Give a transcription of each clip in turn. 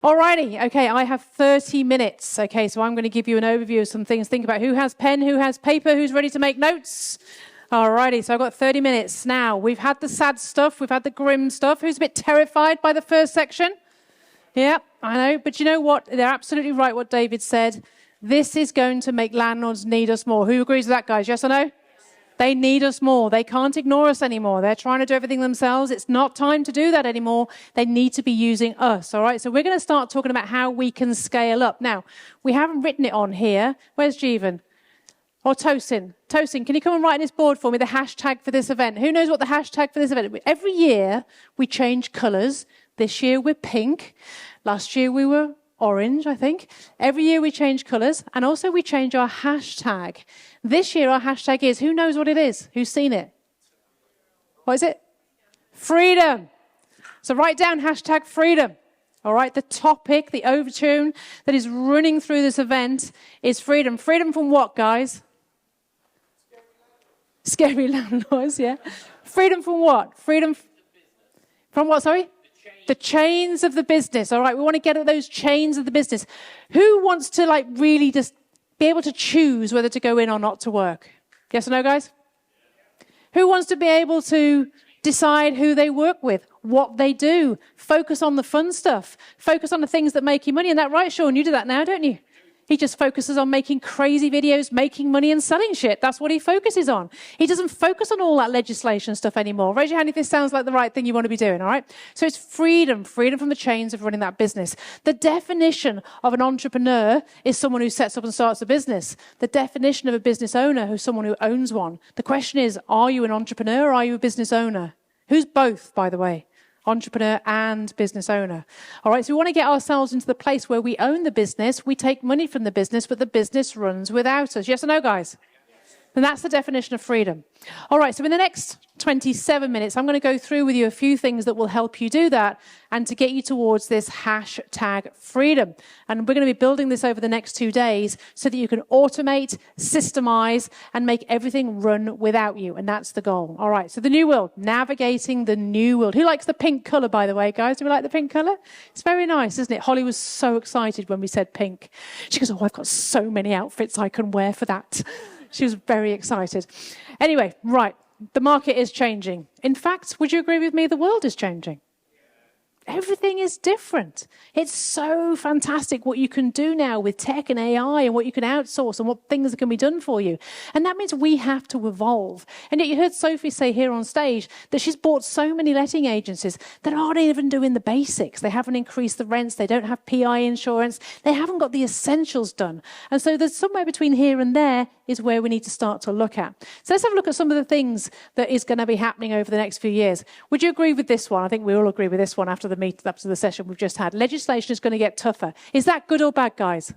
Alrighty, okay, I have 30 minutes. Okay, so I'm going to give you an overview of some things. Think about who has pen, who has paper, who's ready to make notes. Alrighty, so I've got 30 minutes. Now, we've had the sad stuff, we've had the grim stuff. Who's a bit terrified by the first section? Yeah, I know, but you know what? They're absolutely right what David said. This is going to make landlords need us more. Who agrees with that, guys? Yes or no? They need us more. They can't ignore us anymore. They're trying to do everything themselves. It's not time to do that anymore. They need to be using us, all right? So we're going to start talking about how we can scale up. Now, we haven't written it on here. Where's Jeevan? Or Tosin? Tosin, can you come and write on this board for me the hashtag for this event? Who knows what the hashtag for this event is? Every year, we change colours. This year, we're pink. Last year, we were orange, I think. Every year, we change colours. And also, we change our hashtag. This year, our hashtag is, who knows what it is? Who's seen it? What is it? Freedom. So write down hashtag freedom. All right, the topic, the overtune that is running through this event is freedom. Freedom from what, guys? Scary landlords, yeah. Freedom from what? Freedom from what, sorry? The chains of the business. All right, we want to get at those chains of the business. Who wants to really just be able to choose whether to go in or not to work? Yes or no, guys? Who wants to be able to decide who they work with, what they do, focus on the fun stuff, focus on the things that make you money? Isn't that right, Sean? You do that now, don't you? He just focuses on making crazy videos, making money and selling shit. That's what he focuses on. He doesn't focus on all that legislation stuff anymore. Raise your hand if this sounds like the right thing you want to be doing, all right? So it's freedom from the chains of running that business. The definition of an entrepreneur is someone who sets up and starts a business. The definition of a business owner is someone who owns one. The question is, are you an entrepreneur or are you a business owner? Who's both, by the way? Entrepreneur and business owner. All right, so we want to get ourselves into the place where we own the business, we take money from the business, but the business runs without us. Yes or no, guys? And that's the definition of freedom. All right, so in the next 27 minutes, I'm going to go through with you a few things that will help you do that and to get you towards this hashtag freedom. And we're going to be building this over the next 2 days so that you can automate, systemize, and make everything run without you. And that's the goal. All right, so the new world, navigating the new world. Who likes the pink color, by the way, guys? Do we like the pink color? It's very nice, isn't it? Holly was so excited when we said pink. She goes, oh, I've got so many outfits I can wear for that. She was very excited. Anyway, right, the market is changing. In fact, would you agree with me, the world is changing? Everything is different. It's so fantastic what you can do now with tech and AI and what you can outsource and what things can be done for you. And that means we have to evolve. And yet you heard Sophie say here on stage that she's bought so many letting agencies that aren't even doing the basics. They haven't increased the rents. They don't have PI insurance. They haven't got the essentials done. And so there's somewhere between here and there is where we need to start to look at. So let's have a look at some of the things that is going to be happening over the next few years. Would you agree with this one? I think we all agree with this one after the session we've just had. Legislation is going to get tougher. Is that good or bad, guys?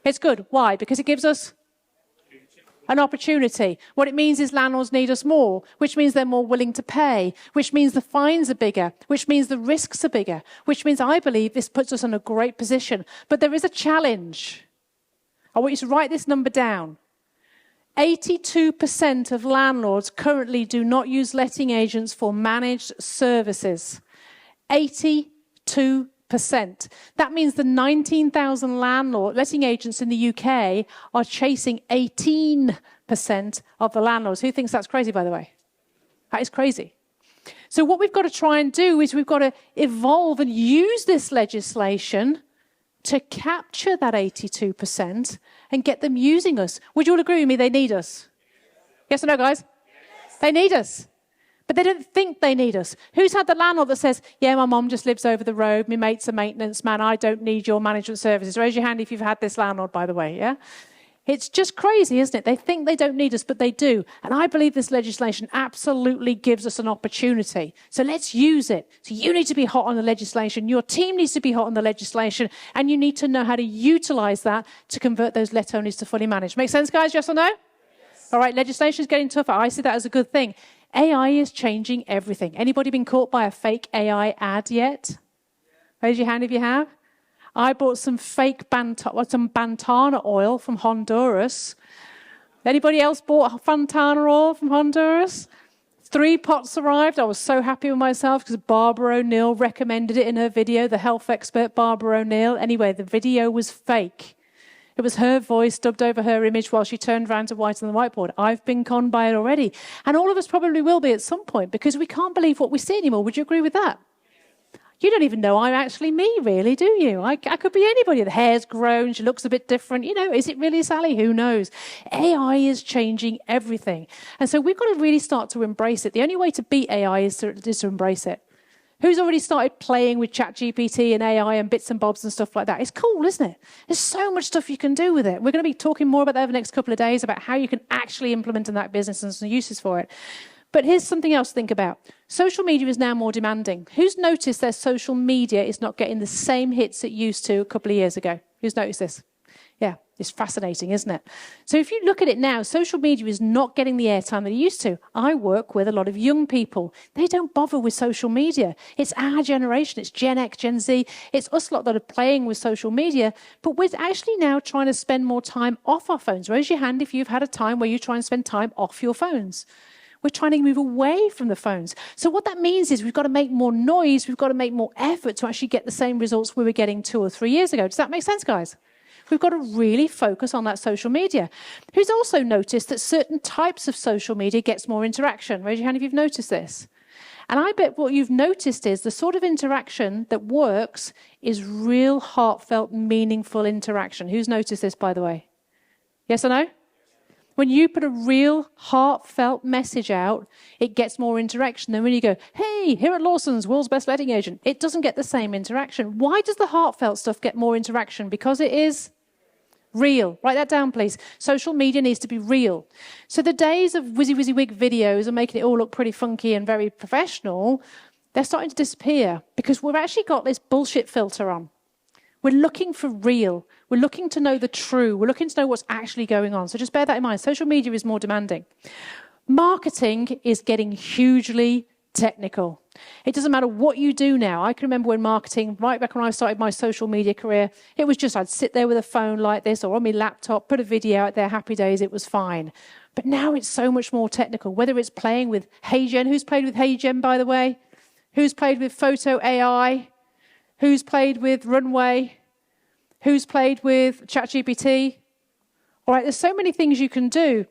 It's good. Why? Because it gives us an opportunity. What it means is landlords need us more, which means they're more willing to pay, which means the fines are bigger, which means the risks are bigger, which means I believe this puts us in a great position. But there is a challenge. I want you to write this number down. 82% of landlords currently do not use letting agents for managed services. 82%. That means the 19,000 letting agents in the UK are chasing 18% of the landlords. Who thinks that's crazy, by the way? That is crazy. So what we've got to try and do is we've got to evolve and use this legislation to capture that 82% and get them using us. Would you all agree with me? They need us. Yes or no, guys? Yes. They need us. But they don't think they need us. Who's had the landlord that says, yeah, my mum just lives over the road, my mate's a maintenance man, I don't need your management services? Raise your hand if you've had this landlord, by the way, yeah? It's just crazy, isn't it? They think they don't need us, but they do. And I believe this legislation absolutely gives us an opportunity. So let's use it. So you need to be hot on the legislation. Your team needs to be hot on the legislation. And you need to know how to utilize that to convert those let owners to fully managed. Make sense, guys? Yes or no? Yes. All right, legislation is getting tougher. I see that as a good thing. AI is changing everything. Anybody been caught by a fake AI ad yet? Raise your hand if you have. I bought some fake Bantana oil from Honduras. Anybody else bought Fantana oil from Honduras? 3 pots arrived. I was so happy with myself because Barbara O'Neill recommended it in her video, the health expert Barbara O'Neill. Anyway, the video was fake. It was her voice dubbed over her image while she turned around to write on the whiteboard. I've been conned by it already. And all of us probably will be at some point because we can't believe what we see anymore. Would you agree with that? You don't even know I'm actually me, really, do you? I could be anybody. The hair's grown, she looks a bit different. You know, is it really Sally? Who knows? AI is changing everything. And so we've got to really start to embrace it. The only way to beat AI is to embrace it. Who's already started playing with ChatGPT and AI and bits and bobs and stuff like that? It's cool, isn't it? There's so much stuff you can do with it. We're going to be talking more about that over the next couple of days, about how you can actually implement in that business and some uses for it. But here's something else to think about. Social media is now more demanding. Who's noticed their social media is not getting the same hits it used to a couple of years ago? Who's noticed this? Yeah, it's fascinating, isn't it? So if you look at it now, social media is not getting the airtime that it used to. I work with a lot of young people. They don't bother with social media. It's our generation. It's Gen X, Gen Z. It's us lot that are playing with social media. But we're actually now trying to spend more time off our phones. Raise your hand if you've had a time where you try and spend time off your phones. We're trying to move away from the phones. So what that means is we've got to make more noise. We've got to make more effort to actually get the same results we were getting 2 or 3 years ago. Does that make sense, guys? We've got to really focus on that social media. Who's also noticed that certain types of social media gets more interaction? Raise your hand if you've noticed this. And I bet what you've noticed is the sort of interaction that works is real, heartfelt, meaningful interaction. Who's noticed this, by the way? Yes or no? When you put a real, heartfelt message out, it gets more interaction than when you go, hey, here at Lawson's, world's best letting agent. It doesn't get the same interaction. Why does the heartfelt stuff get more interaction? Because it is real. Write that down, please. Social media needs to be real. So the days of wig videos and making it all look pretty funky and very professional, they're starting to disappear because we've actually got this bullshit filter on. We're looking for real. We're looking to know the true. We're looking to know what's actually going on. So just bear that in mind. Social media is more demanding. Marketing is getting hugely technical. It doesn't matter what you do now. I can remember when marketing, right back when I started my social media career, it was just I'd sit there with a phone like this or on my laptop, put a video out there, happy days, it was fine. But now it's so much more technical, whether it's playing with HeyGen. Who's played with HeyGen, by the way? Who's played with Photo AI? Who's played with Runway? Who's played with ChatGPT? All right, there's so many things you can do.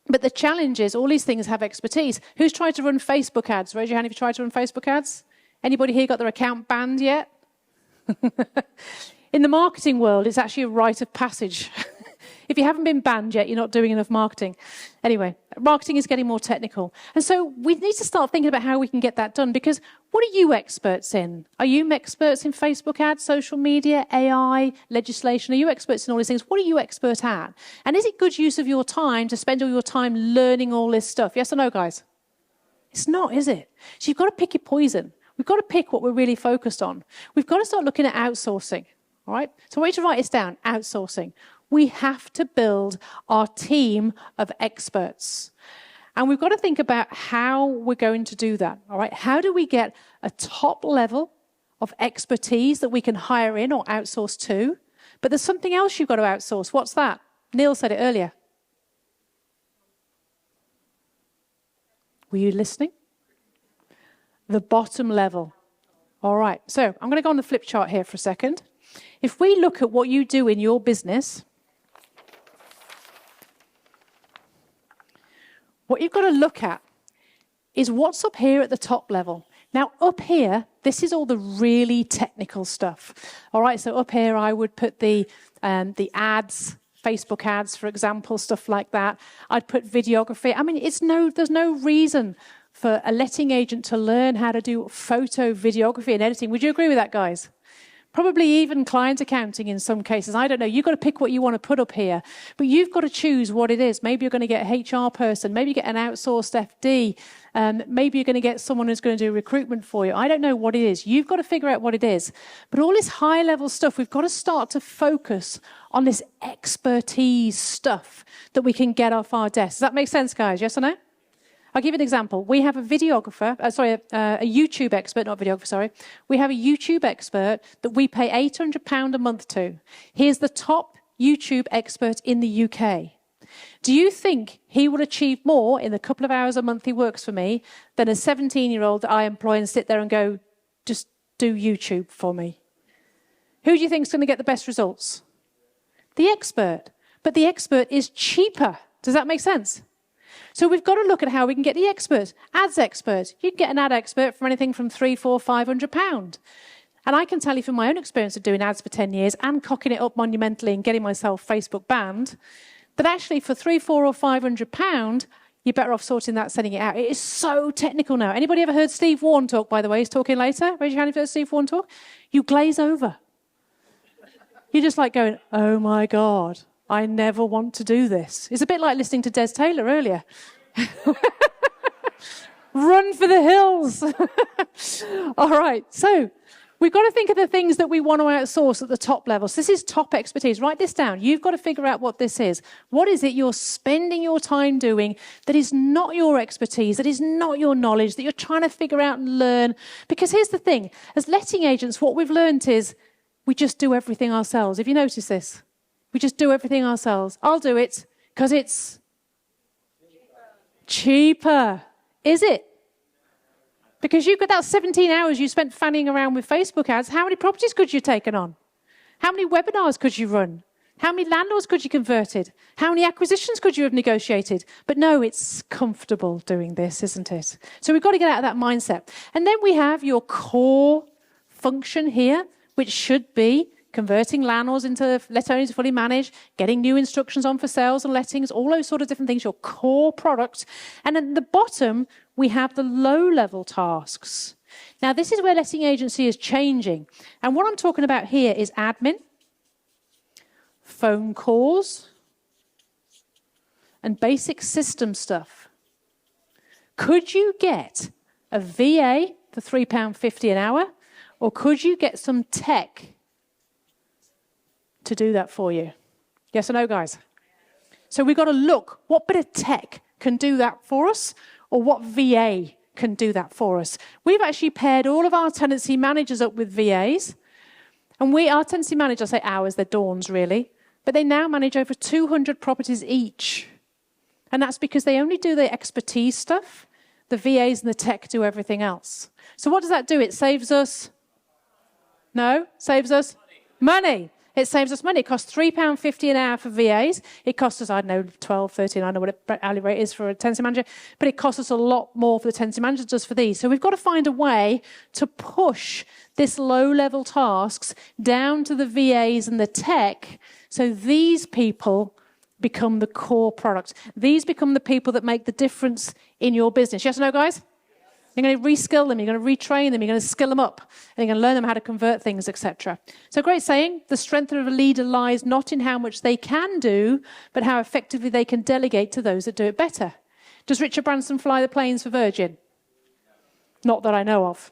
But the challenge is all these things have expertise. Who's tried to run Facebook ads? Raise your hand if you tried to run Facebook ads. Anybody here got their account banned yet? In the marketing world, it's actually a rite of passage. If you haven't been banned yet, you're not doing enough marketing. Anyway, marketing is getting more technical. And so we need to start thinking about how we can get that done, because what are you experts in? Are you experts in Facebook ads, social media, AI, legislation? Are you experts in all these things? What are you expert at? And is it good use of your time to spend all your time learning all this stuff? Yes or no, guys? It's not, is it? So you've got to pick your poison. We've got to pick what we're really focused on. We've got to start looking at outsourcing. All right? So I want you to write this down, outsourcing. We have to build our team of experts. And we've got to think about how we're going to do that. All right? How do we get a top level of expertise that we can hire in or outsource to? But there's something else you've got to outsource. What's that? Neil said it earlier. Were you listening? The bottom level. All right. So I'm going to go on the flip chart here for a second. If we look at what you do in your business, what you've got to look at is what's up here at the top level. Now, up here, this is all the really technical stuff. All right, so up here, I would put the ads, Facebook ads, for example, stuff like that. I'd put videography. I mean, there's no reason for a letting agent to learn how to do photo videography and editing. Would you agree with that, guys? Probably even client accounting in some cases. I don't know. You've got to pick what you want to put up here. But you've got to choose what it is. Maybe you're going to get a HR person. Maybe you get an outsourced FD. Maybe you're going to get someone who's going to do recruitment for you. I don't know what it is. You've got to figure out what it is. But all this high-level stuff, we've got to start to focus on this expertise stuff that we can get off our desk. Does that make sense, guys? Yes or no? I'll give you an example. We have a videographer, a YouTube expert, not videographer, sorry. We have a YouTube expert that we pay £800 a month to. He is the top YouTube expert in the UK. Do you think he will achieve more in the couple of hours a month he works for me than a 17-year-old that I employ and sit there and go, just do YouTube for me? Who do you think is going to get the best results? The expert. But the expert is cheaper. Does that make sense? So we've got to look at how we can get the expert. Ads expert. You can get an ad expert for anything from £300, £400, £500. And I can tell you from my own experience of doing ads for 10 years and cocking it up monumentally and getting myself Facebook banned, that actually for £300, £400 or £500, you're better off sorting that, sending it out. It is so technical now. Anybody ever heard Steve Warren talk, by the way? He's talking later. Raise your hand if you've heard Steve Warren talk. You glaze over. You're just like going, oh my God, I never want to do this. It's a bit like listening to Des Taylor earlier. Run for the hills. All right, so we've got to think of the things that we want to outsource at the top level. So this is top expertise. Write this down. You've got to figure out what this is. What is it you're spending your time doing that is not your expertise, that is not your knowledge, that you're trying to figure out and learn? Because here's the thing. As letting agents, what we've learned is we just do everything ourselves. Have you noticed this? We just do everything ourselves. I'll do it because it's cheaper. Is it? Because you've got that 17 hours you spent fanning around with Facebook ads. How many properties could you have taken on? How many webinars could you run? How many landlords could you converted? How many acquisitions could you have negotiated? But no, it's comfortable doing this, isn't it? So we've got to get out of that mindset. And then we have your core function here, which should be converting landlords into let only to fully managed, getting new instructions on for sales and lettings, all those sort of different things, your core product. And at the bottom, we have the low-level tasks. Now, this is where letting agency is changing. And what I'm talking about here is admin, phone calls, and basic system stuff. Could you get a VA for £3.50 an hour, or could you get some tech to do that for you? Yes or no, guys? So we've got to look, what bit of tech can do that for us, or what VA can do that for us? We've actually paired all of our tenancy managers up with VAs, and our tenancy managers, I say ours, they're Dawn's really, but they now manage over 200 properties each. And that's because they only do the expertise stuff. The VAs and the tech do everything else. So what does that do? It saves us... No? Saves us? Money. It saves us money. It costs £3.50 an hour for VAs. It costs us, I don't know, 12, 13, I don't know what the hourly rate is for a tenancy manager, but it costs us a lot more for the tenancy manager than it does for these. So we've got to find a way to push this low-level tasks down to the VAs and the tech, so these people become the core product. These become the people that make the difference in your business. Yes or no, guys? You're going to reskill them, you're going to retrain them, you're going to skill them up, and you're going to learn them how to convert things, etc. So great saying, the strength of a leader lies not in how much they can do, but how effectively they can delegate to those that do it better. Does Richard Branson fly the planes for Virgin? Not that I know of.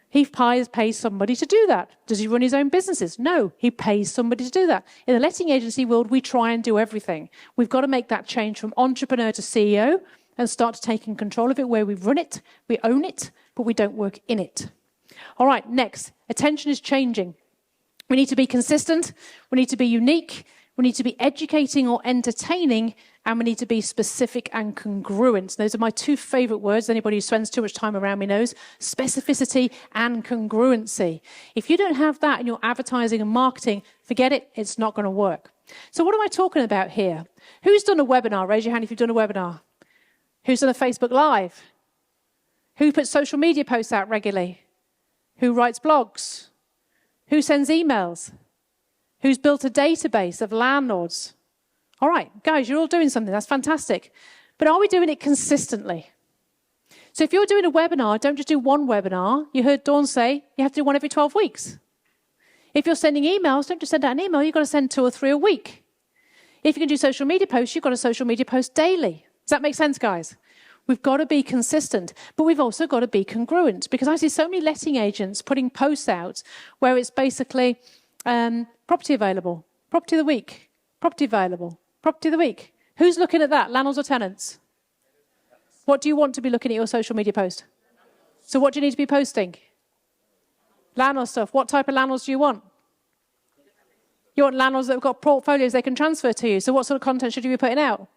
He pays somebody to do that. Does he run his own businesses? No, he pays somebody to do that. In the letting agency world, we try and do everything. We've got to make that change from entrepreneur to CEO, and start taking control of it, where we run it, we own it, but we don't work in it. All right, next, attention is changing. We need to be consistent, we need to be unique, we need to be educating or entertaining, and we need to be specific and congruent. Those are my two favorite words. Anybody who spends too much time around me knows. Specificity and congruency. If you don't have that in your advertising and marketing, forget it, it's not going to work. So what am I talking about here? Who's done a webinar? Raise your hand if you've done a webinar. Who's done a Facebook Live? Who puts social media posts out regularly? Who writes blogs? Who sends emails? Who's built a database of landlords? All right, guys, you're all doing something. That's fantastic. But are we doing it consistently? So if you're doing a webinar, don't just do one webinar. You heard Dawn say you have to do one every 12 weeks. If you're sending emails, don't just send out an email. You've got to send 2 or 3 a week. If you can do social media posts, you've got to social media post daily. Does that make sense, guys? We've got to be consistent, but we've also got to be congruent, because I see so many letting agents putting posts out where it's basically property available, property of the week, property available, property of the week. Who's looking at that, landlords or tenants? What do you want to be looking at your social media post? So what do you need to be posting? Landlord stuff. What type of landlords do you want? You want landlords that have got portfolios they can transfer to you. So what sort of content should you be putting out?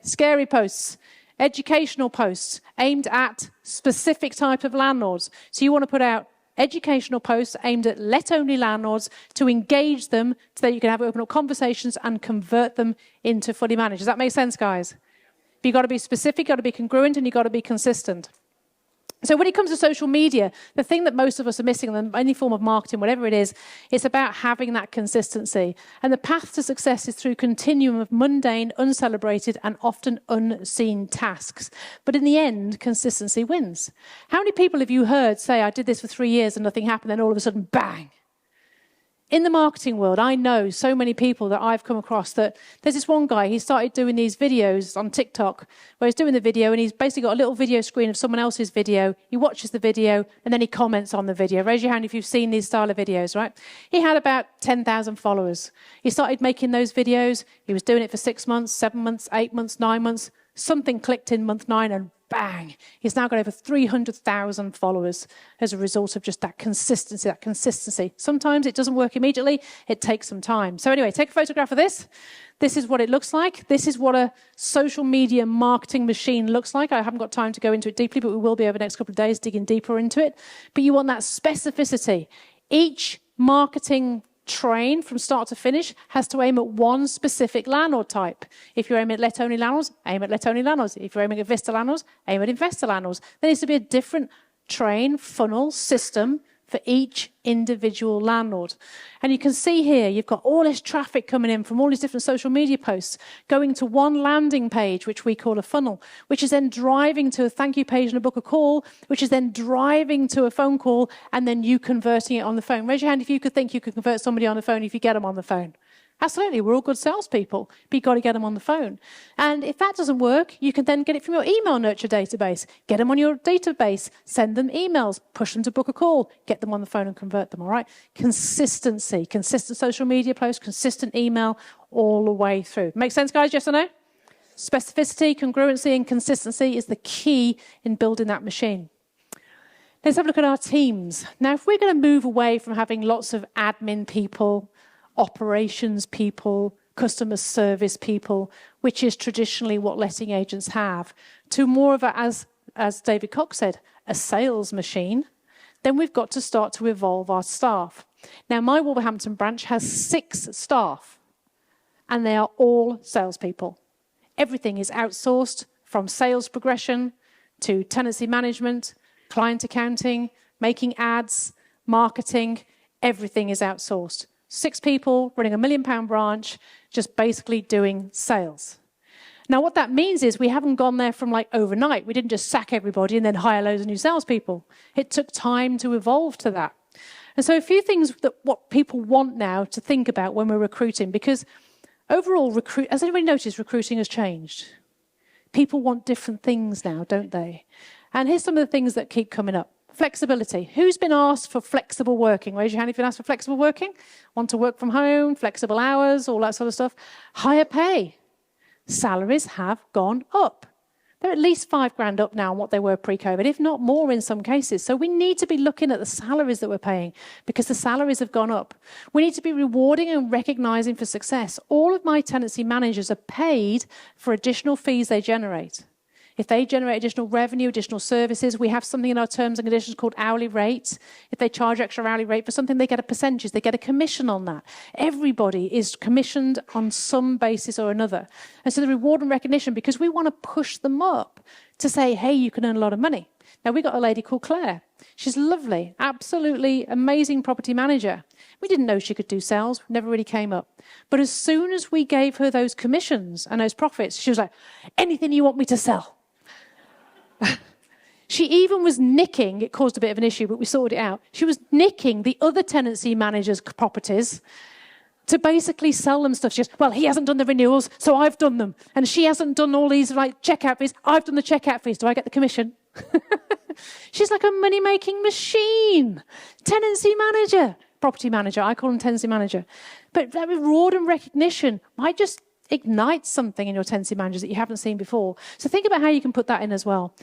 scary posts, educational posts aimed at specific type of landlords. So you want to put out educational posts aimed at let-only landlords to engage them so that you can have open up conversations and convert them into fully managed. Does that make sense, guys? But you've got to be specific, you've got to be congruent, and you've got to be consistent. So when it comes to social media, the thing that most of us are missing in any form of marketing, whatever it is, it's about having that consistency. And the path to success is through continuum of mundane, uncelebrated, and often unseen tasks. But in the end, consistency wins. How many people have you heard say, I did this for 3 years and nothing happened, then all of a sudden, bang? In the marketing world, I know so many people that I've come across that there's this one guy, he started doing these videos on TikTok where he's doing the video and he's basically got a little video screen of someone else's video. He watches the video and then he comments on the video. Raise your hand if you've seen these style of videos, right? He had about 10,000 followers. He started making those videos. He was doing it for 6 months, 7 months, 8 months, 9 months. Something clicked in month 9 and bang, he's now got over 300,000 followers as a result of just that consistency. Sometimes it doesn't work immediately. It takes some time. So anyway, take a photograph of this. This is what it looks like. This is what a social media marketing machine looks like. I haven't got time to go into it deeply, but we will be over the next couple of days digging deeper into it. But you want that specificity. Each marketing train from start to finish has to aim at one specific landlord type. If you're aiming at let-only landlords, aim at let-only landlords. If you're aiming at investor landlords, aim at investor landlords. There needs to be a different train, funnel, system for each individual landlord. And you can see here, you've got all this traffic coming in from all these different social media posts, going to one landing page, which we call a funnel, which is then driving to a thank you page and a book a call, which is then driving to a phone call, and then you converting it on the phone. Raise your hand if you could think you could convert somebody on the phone if you get them on the phone. Absolutely, we're all good salespeople, but you've got to get them on the phone. And if that doesn't work, you can then get it from your email nurture database. Get them on your database, send them emails, push them to book a call, get them on the phone and convert them, all right? Consistency, consistent social media posts, consistent email, all the way through. Make sense, guys, yes or no? Specificity, congruency, and consistency is the key in building that machine. Let's have a look at our teams. Now, if we're going to move away from having lots of admin people, operations people, customer service people, which is traditionally what letting agents have, to more of a, as David Cox said, a sales machine, then we've got to start to evolve our staff. Now, my Wolverhampton branch has 6 staff, and they are all salespeople. Everything is outsourced, from sales progression to tenancy management, client accounting, making ads, marketing, everything is outsourced. 6 people running a £1 million branch, just basically doing sales. Now, what that means is we haven't gone there from like overnight. We didn't just sack everybody and then hire loads of new salespeople. It took time to evolve to that. And so a few things that what people want now to think about when we're recruiting, because overall, has anybody noticed recruiting has changed? People want different things now, don't they? And here's some of the things that keep coming up. Flexibility. Who's been asked for flexible working? Raise your hand if you've been asked for flexible working. Want to work from home, flexible hours, all that sort of stuff. Higher pay. Salaries have gone up. They're at least $5,000 up now on what they were pre-COVID, if not more in some cases. So we need to be looking at the salaries that we're paying because the salaries have gone up. We need to be rewarding and recognizing for success. All of my tenancy managers are paid for additional fees they generate. If they generate additional revenue, additional services, we have something in our terms and conditions called hourly rates. If they charge extra hourly rate for something, they get a percentage. They get a commission on that. Everybody is commissioned on some basis or another. And so the reward and recognition, because we want to push them up to say, hey, you can earn a lot of money. Now, we got a lady called Claire. She's lovely, absolutely amazing property manager. We didn't know she could do sales, never really came up. But as soon as we gave her those commissions and those profits, she was like, anything you want me to sell. She even was nicking, it caused a bit of an issue, but we sorted it out. She was nicking the other tenancy managers' properties to basically sell them stuff. She goes, well, he hasn't done the renewals, so I've done them. And she hasn't done all these like checkout fees. I've done the checkout fees. Do I get the commission? She's like a money-making machine. Tenancy manager. Property manager. I call them tenancy manager. But that reward and recognition might just ignite something in your tenancy managers that you haven't seen before. So think about how you can put that in as well.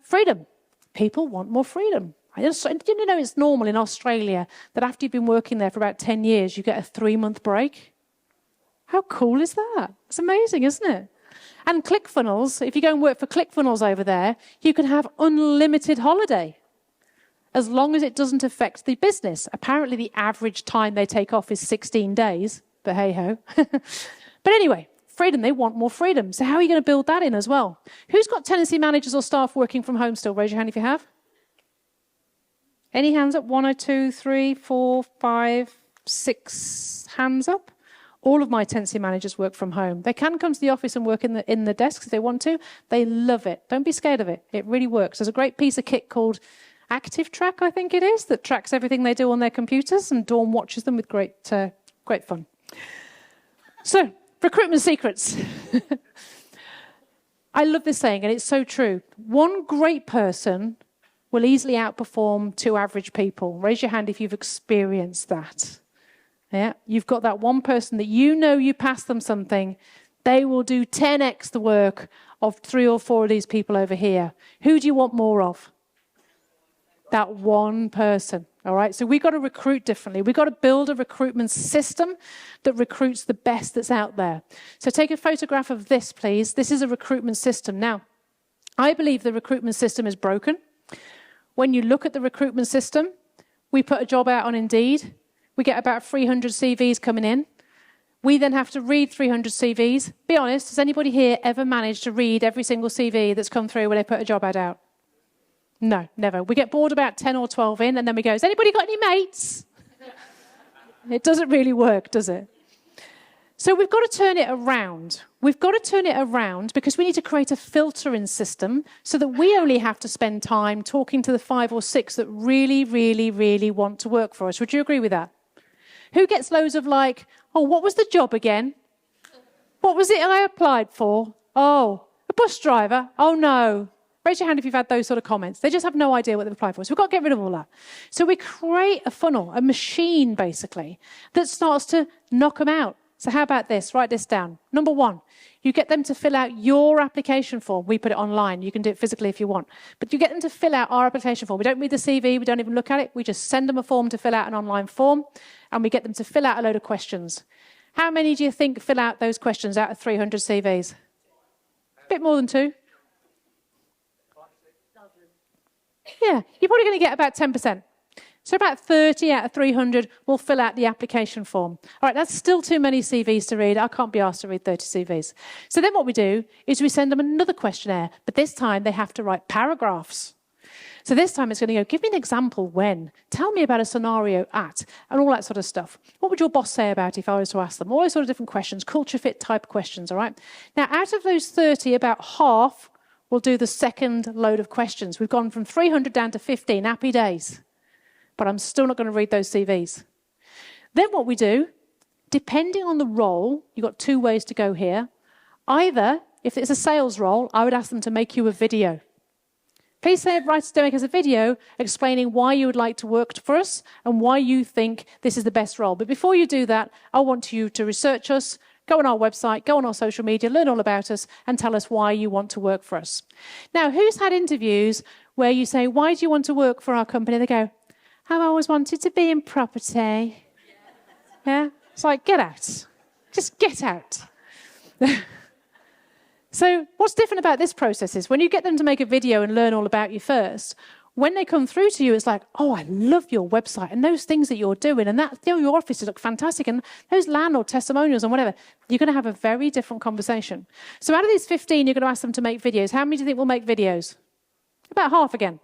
Freedom. People want more freedom. Didn't you know it's normal in Australia that after you've been working there for about 10 years, you get a 3-month break? How cool is that? It's amazing, isn't it? And ClickFunnels, if you go and work for ClickFunnels over there, you can have unlimited holiday, as long as it doesn't affect the business. Apparently, the average time they take off is 16 days, but hey-ho. But anyway, freedom, they want more freedom. So how are you going to build that in as well? Who's got tenancy managers or staff working from home still? Raise your hand if you have. Any hands up? 1 or 2, 3, 4, 5, 6 hands up. All of my tenancy managers work from home. They can come to the office and work in the desks if they want to. They love it. Don't be scared of it. It really works. There's a great piece of kit called Active Track, I think it is, that tracks everything they do on their computers, and Dawn watches them with great fun. So, recruitment secrets. I love this saying, and it's so true. One great person will easily outperform 2 average people. Raise your hand if you've experienced that. Yeah, you've got that one person that you pass them something, they will do 10x the work of 3 or 4 of these people over here. Who do you want more of? That one person. All right, so we've got to recruit differently. We've got to build a recruitment system that recruits the best that's out there. So take a photograph of this, please. This is a recruitment system. Now, I believe the recruitment system is broken. When you look at the recruitment system, we put a job out on Indeed. We get about 300 CVs coming in. We then have to read 300 CVs. Be honest, has anybody here ever managed to read every single CV that's come through when they put a job ad out? No, never. We get bored about 10 or 12 in, and then we go, has anybody got any mates? It doesn't really work, does it? So we've got to turn it around. We've got to turn it around because we need to create a filtering system so that we only have to spend time talking to the 5 or 6 that really, really, really want to work for us. Would you agree with that? Who gets loads of like, oh, what was the job again? What was it I applied for? Oh, a bus driver? Oh, no. Raise your hand if you've had those sort of comments. They just have no idea what they've applied for. So we've got to get rid of all that. So we create a funnel, a machine, basically, that starts to knock them out. So how about this? Write this down. Number 1, you get them to fill out your application form. We put it online. You can do it physically if you want. But you get them to fill out our application form. We don't read the CV. We don't even look at it. We just send them a form to fill out an online form, and we get them to fill out a load of questions. How many do you think fill out those questions out of 300 CVs? A bit more than 2. Yeah, you're probably going to get about 10%. So about 30 out of 300 will fill out the application form. All right, that's still too many CVs to read. I can't be asked to read 30 CVs. So then what we do is we send them another questionnaire, but this time they have to write paragraphs. So this time it's going to go, give me an example when, tell me about a scenario at, and all that sort of stuff. What would your boss say about it if I was to ask them? All those sort of different questions, culture fit type questions, all right? Now, out of those 30, about half will do the second load of questions. We've gone from 300 down to 15, happy days. But I'm still not going to read those CVs. Then what we do, depending on the role, you've got 2 ways to go here. Either, if it's a sales role, I would ask them to make you a video. Please write to make us a video explaining why you would like to work for us and why you think this is the best role. But before you do that, I want you to research us, go on our website, go on our social media, learn all about us, and tell us why you want to work for us. Now, who's had interviews where you say, why do you want to work for our company? They go, I've always wanted to be in property. Yeah? It's like, get out. Just get out. So what's different about this process is when you get them to make a video and learn all about you first, when they come through to you, it's like, oh, I love your website and those things that you're doing and that your offices look fantastic and those landlord testimonials and whatever. You're going to have a very different conversation. So out of these 15, you're going to ask them to make videos. How many do you think will make videos? About half again.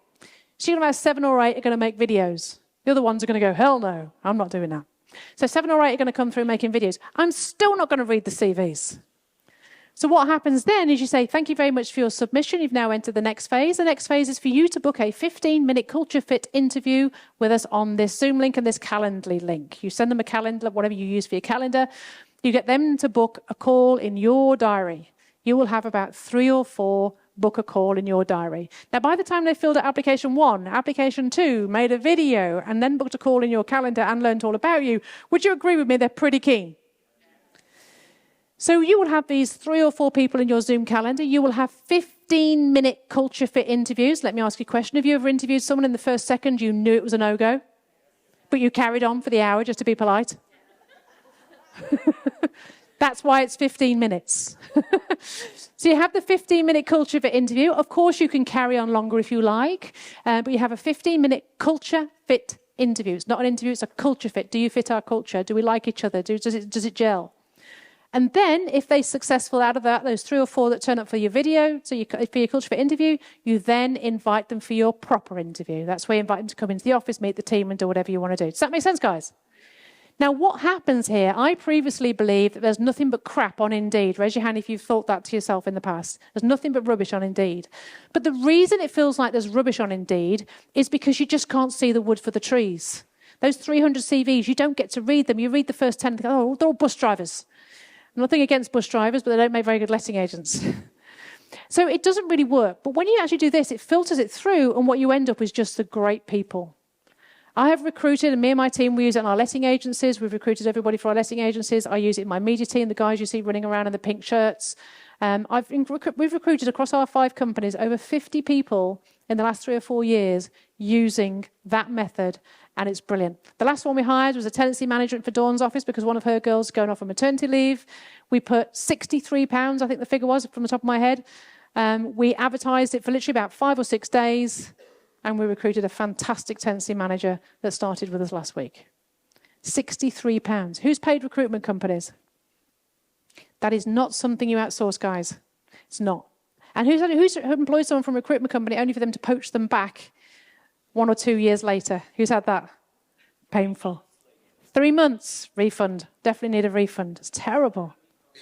So you're going to have 7 or 8 are going to make videos. The other ones are going to go, hell no, I'm not doing that. So 7 or 8 are going to come through making videos. I'm still not going to read the CVs. So what happens then is you say, thank you very much for your submission. You've now entered the next phase. The next phase is for you to book a 15-minute culture fit interview with us on this Zoom link and this Calendly link. You send them a calendar, whatever you use for your calendar. You get them to book a call in your diary. You will have about 3 or 4 book a call in your diary. Now, by the time they filled out application 1, application 2, made a video, and then booked a call in your calendar and learned all about you, would you agree with me they're pretty keen? So you will have these 3 or 4 people in your Zoom calendar. You will have 15-minute culture fit interviews. Let me ask you a question. Have you ever interviewed someone in the first second you knew it was a no-go, but you carried on for the hour just to be polite? That's why it's 15 minutes. So you have the 15-minute culture fit interview. Of course, you can carry on longer if you like, but you have a 15-minute culture fit interview. It's not an interview, it's a culture fit. Do you fit our culture? Do we like each other? Does it gel? And then, if they're successful out of that, those 3 or 4 that turn up for your video, for your culture fit interview, you then invite them for your proper interview. That's where you invite them to come into the office, meet the team, and do whatever you want to do. Does that make sense, guys? Now, what happens here, I previously believed that there's nothing but crap on Indeed. Raise your hand if you've thought that to yourself in the past. There's nothing but rubbish on Indeed. But the reason it feels like there's rubbish on Indeed is because you just can't see the wood for the trees. Those 300 CVs, you don't get to read them. You read the first 10 and think, oh, they're all bus drivers. Nothing against bus drivers, but they don't make very good letting agents. So it doesn't really work. But when you actually do this, it filters it through, and what you end up is just the great people. I have recruited, and me and my team, we use it in our letting agencies. We've recruited everybody for our letting agencies. I use it in my media team, the guys you see running around in the pink shirts. We've recruited across our 5 companies over 50 people in the last 3 or 4 years using that method, and it's brilliant. The last one we hired was a tenancy management for Dawn's office because one of her girls is going off on maternity leave. We put £63, I think the figure was, from the top of my head. We advertised it for literally about 5 or 6 days. And we recruited a fantastic tenancy manager that started with us last week. £63. Who's paid recruitment companies? That is not something you outsource, guys. It's not. And who's employed someone from a recruitment company only for them to poach them back 1 or 2 years later? Who's had that? Painful. 3 months, refund. Definitely need a refund. It's terrible.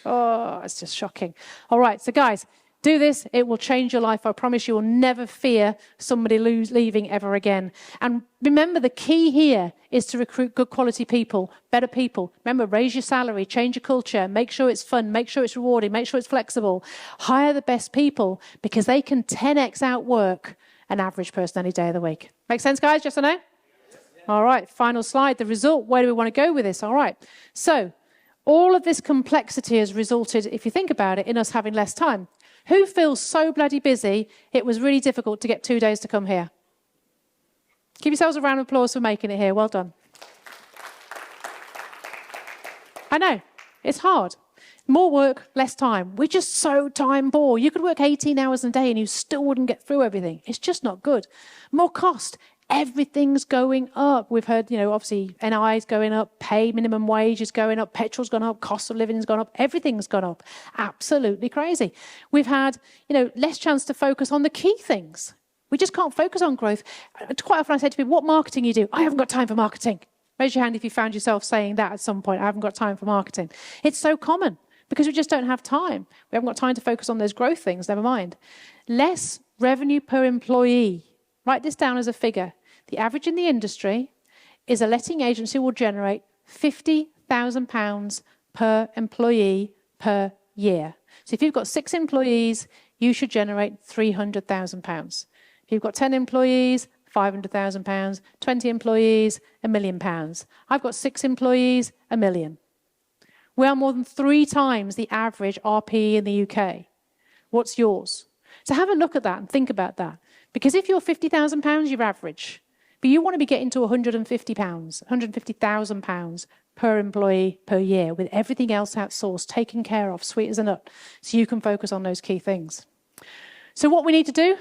Oh, it's just shocking. All right, so guys, do this. It will change your life. I promise you will never fear somebody leaving ever again. And remember, the key here is to recruit good quality people, better people. Remember, raise your salary, change your culture, make sure it's fun, make sure it's rewarding, make sure it's flexible. Hire the best people because they can 10x outwork an average person any day of the week. Make sense, guys? Yes or no? All right, final slide. The result, where do we want to go with this? All right. So all of this complexity has resulted, if you think about it, in us having less time. Who feels so bloody busy it was really difficult to get 2 days to come here? Give yourselves a round of applause for making it here. Well done. I know, it's hard. More work, less time. We're just so time poor. You could work 18 hours a day and you still wouldn't get through everything. It's just not good. More cost. Everything's going up. We've heard, obviously NI is going up, pay minimum wage is going up, petrol's gone up, cost of living has gone up, everything's gone up. Absolutely crazy. We've had, less chance to focus on the key things. We just can't focus on growth. Quite often I say to people, what marketing you do? I haven't got time for marketing. Raise your hand if you found yourself saying that at some point. I haven't got time for marketing. It's so common because we just don't have time. We haven't got time to focus on those growth things, never mind. Less revenue per employee. Write this down as a figure. The average in the industry is a letting agency will generate £50,000 per employee per year. So if you've got 6 employees, you should generate £300,000. If you've got 10 employees, £500,000, 20 employees, £1 million. I've got 6 employees, £1 million. We are more than 3 times the average RPE in the UK. What's yours? So have a look at that and think about that. Because if you're £50,000, you're average. But you want to be getting to £150,000 per employee per year with everything else outsourced, taken care of, sweet as a nut, so you can focus on those key things. So what we need to do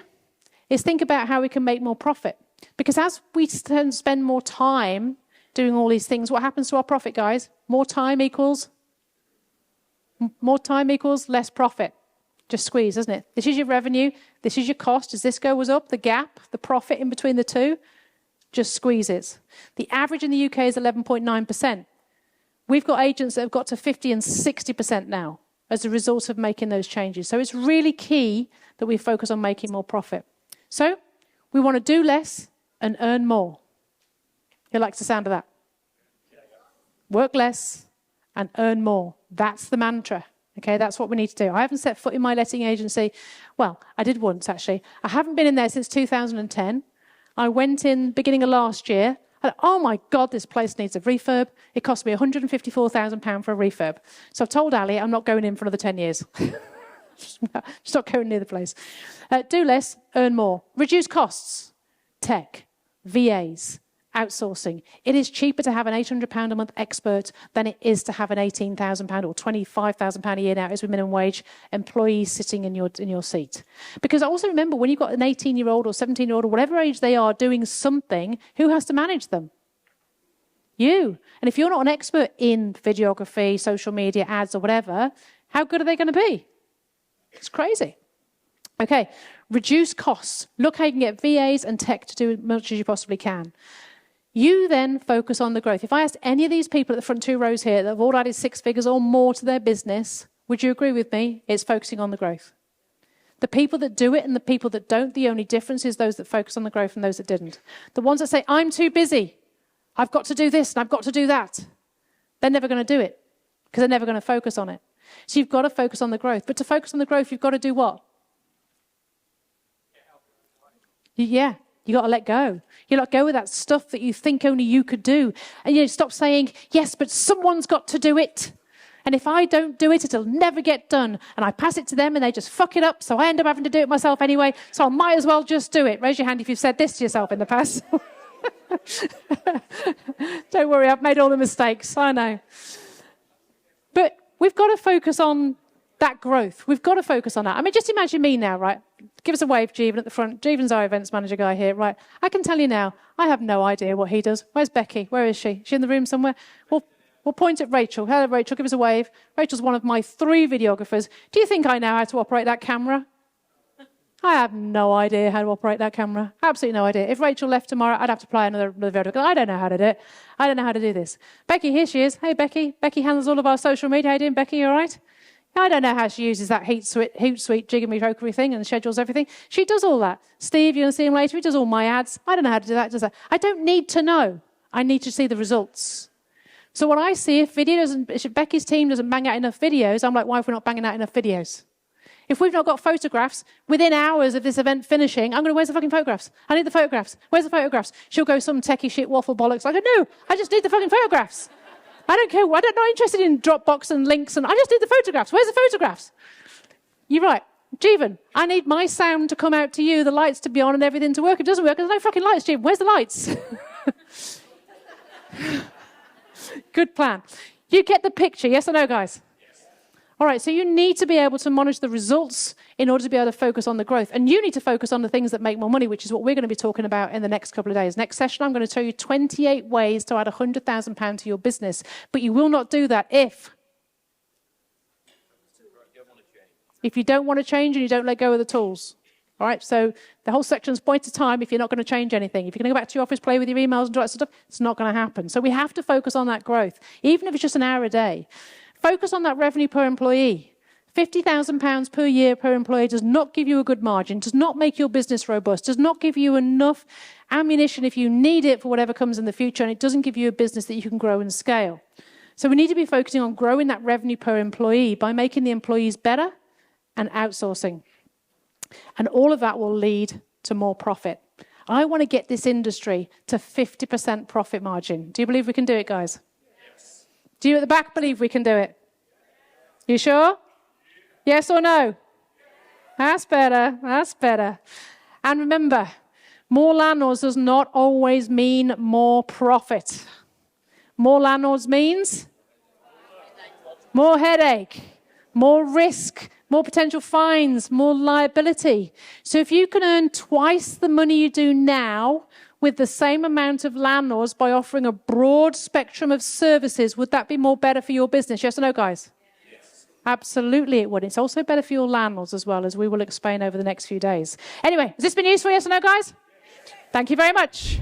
is think about how we can make more profit. Because as we spend more time doing all these things, what happens to our profit, guys? More time equals less profit. Just squeeze, doesn't it? This is your revenue. This is your cost. As this goes up, the gap, the profit in between the two, just squeezes. The average in the UK is 11.9%. We've got agents that have got to 50 and 60% now as a result of making those changes. So it's really key that we focus on making more profit. So we want to do less and earn more. Who likes the sound of that? Work less and earn more. That's the mantra. Okay, that's what we need to do. I haven't set foot in my letting agency. Well, I did once, actually. I haven't been in there since 2010. I went in beginning of last year. I thought, oh, my God, this place needs a refurb. It cost me £154,000 for a refurb. So I've told Ali I'm not going in for another 10 years. Just not going near the place. Do less, earn more. Reduce costs. Tech, VAs, outsourcing. It is cheaper to have an £800 a month expert than it is to have an £18,000 or £25,000 a year now as with minimum wage employee sitting in your seat. Because also remember, when you've got an 18-year-old or 17-year-old or whatever age they are doing something, who has to manage them? You. And if you're not an expert in videography, social media, ads or whatever, how good are they going to be? It's crazy. Okay, reduce costs. Look how you can get VAs and tech to do as much as you possibly can. You then focus on the growth. If I asked any of these people at the front 2 rows here that have all added 6 figures or more to their business, would you agree with me? It's focusing on the growth. The people that do it and the people that don't, the only difference is those that focus on the growth and those that didn't. The ones that say, I'm too busy, I've got to do this and I've got to do that, they're never going to do it because they're never going to focus on it. So you've got to focus on the growth. But to focus on the growth, you've got to do what? Yeah, you got to let go. You let go of that stuff that you think only you could do. And stop saying, yes, but someone's got to do it. And if I don't do it, it'll never get done. And I pass it to them and they just fuck it up. So I end up having to do it myself anyway. So I might as well just do it. Raise your hand if you've said this to yourself in the past. Don't worry, I've made all the mistakes. I know. But we've got to focus on that growth. We've got to focus on that. I mean, just imagine me now, right? Give us a wave, Jeevan, at the front. Jeevan's our events manager guy here, right? I can tell you now, I have no idea what he does. Where's Becky? Where is she? Is she in the room somewhere? We'll point at Rachel. Hello, Rachel. Give us a wave. Rachel's one of my 3 videographers. Do you think I know how to operate that camera? I have no idea how to operate that camera. Absolutely no idea. If Rachel left tomorrow, I'd have to apply another video. I don't know how to do it. I don't know how to do this. Becky, here she is. Hey, Becky. Becky handles all of our social media. How you doing, Becky? You all right? I don't know how she uses that Hootsuite jiggery-pokery thing and schedules everything. She does all that. Steve, you're going to see him later. He does all my ads. I don't know how to do that. Does that? I don't need to know. I need to see the results. So what I see, if Becky's team doesn't bang out enough videos, I'm like, why have we not banging out enough videos? If we've not got photographs, within hours of this event finishing, I'm going to, where's the fucking photographs? I need the photographs. Where's the photographs? She'll go some techie shit waffle bollocks. I go, no, I just need the fucking photographs. I don't care. I'm not interested in Dropbox and links. And I just need the photographs. Where's the photographs? You're right. Jeevan, I need my sound to come out to you, the lights to be on and everything to work. If it doesn't work, there's no fucking lights, Jeevan. Where's the lights? Good plan. You get the picture, yes or no, guys? Yes. All right, so you need to be able to monitor the results in order to be able to focus on the growth. And you need to focus on the things that make more money, which is what we're going to be talking about in the next couple of days. Next session, I'm going to tell you 28 ways to add £100,000 to your business. But you will not do that if you don't want to change and you don't let go of the tools. All right, so the whole section's point of time if you're not going to change anything. If you're going to go back to your office, play with your emails and do that sort of stuff, it's not going to happen. So we have to focus on that growth, even if it's just an hour a day. Focus on that revenue per employee. £50,000 per year per employee does not give you a good margin, does not make your business robust, does not give you enough ammunition if you need it for whatever comes in the future, and it doesn't give you a business that you can grow and scale. So we need to be focusing on growing that revenue per employee by making the employees better and outsourcing. And all of that will lead to more profit. I want to get this industry to 50% profit margin. Do you believe we can do it, guys? Yes. Do you at the back believe we can do it? You sure? Yes or no? That's better. That's better. And remember, more landlords does not always mean more profit. More landlords means more headache, more risk, more potential fines, more liability. So if you can earn twice the money you do now with the same amount of landlords by offering a broad spectrum of services, would that be more better for your business? Yes or no, guys? Yes. Absolutely it would. It's also better for your landlords as well, as we will explain over the next few days. Anyway, has this been useful? Yes or no, guys? Yes. Thank you very much.